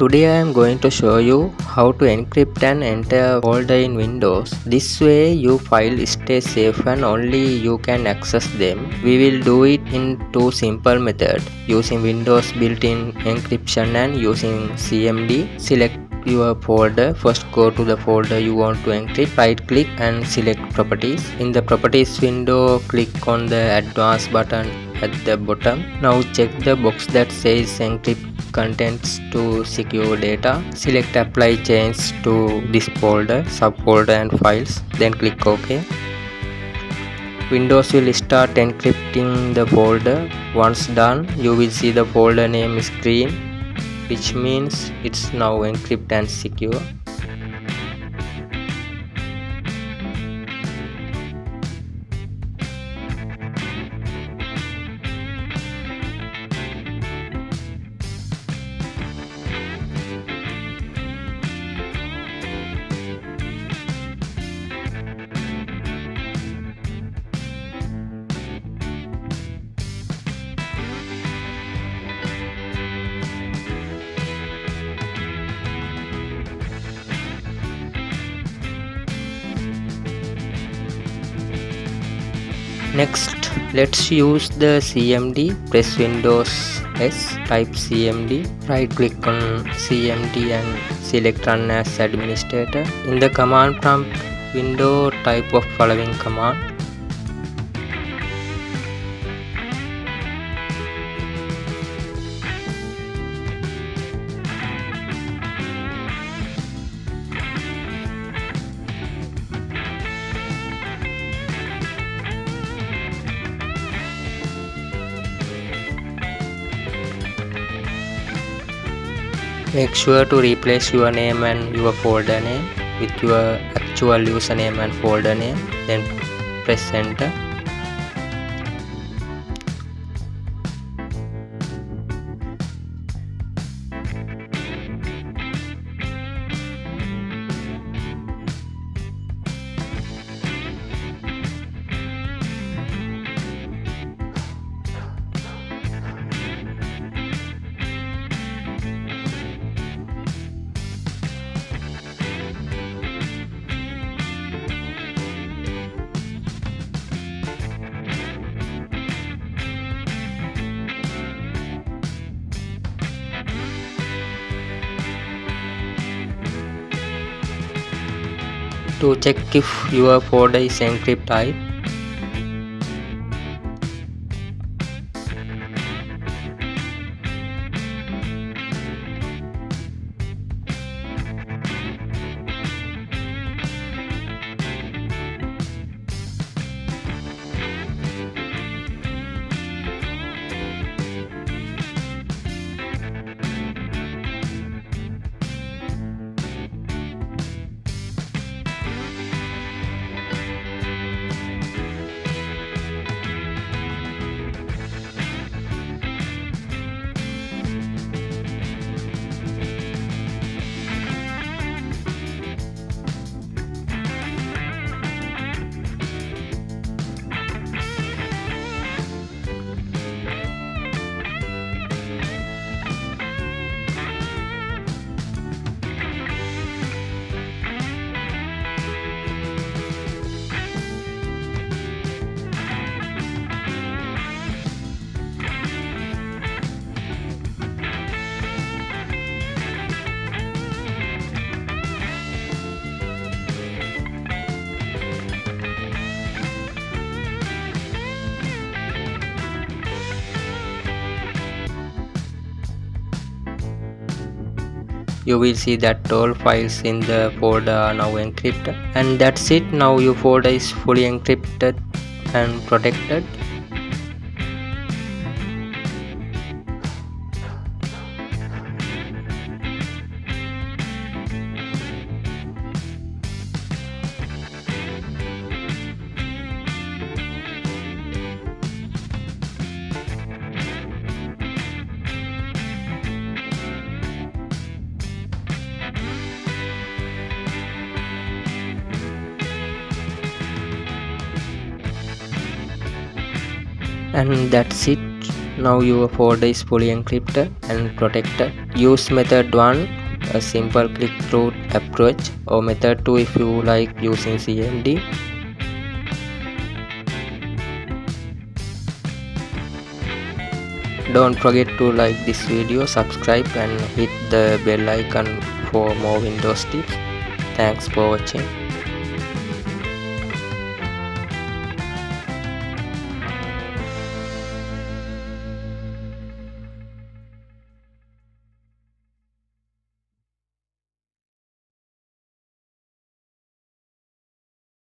Today I am going to show you how to encrypt an entire folder in Windows. This way your file stays safe and only you can access them. We will do it in two simple methods, using Windows built-in encryption and using CMD. Select your folder. First go to the folder you want to encrypt. Right click and select properties. In the properties window, click on the advanced button at the bottom. Now check the box that says encrypt contents to secure data. Select apply change to this folder, subfolder and files, then click OK. Windows will start encrypting the folder. Once done, you will see the folder name screen, which means it's now encrypted and secure. Next, let's use the CMD. Press Windows S, type CMD, right click on CMD and select Run as Administrator. In the command prompt window, type of following command. Make sure to replace your name and your folder name with your actual username and folder name, then press enter. To check if your folder is encrypt type, you will see that all files in the folder are now encrypted. And that's it. Now your folder is fully encrypted and protected. And that's it. Now your folder is fully encrypted and protected. Use method 1, a simple click-through approach, or method 2 if you like using CMD. Don't forget to like this video, subscribe and hit the bell icon for more Windows tips. Thanks for watching.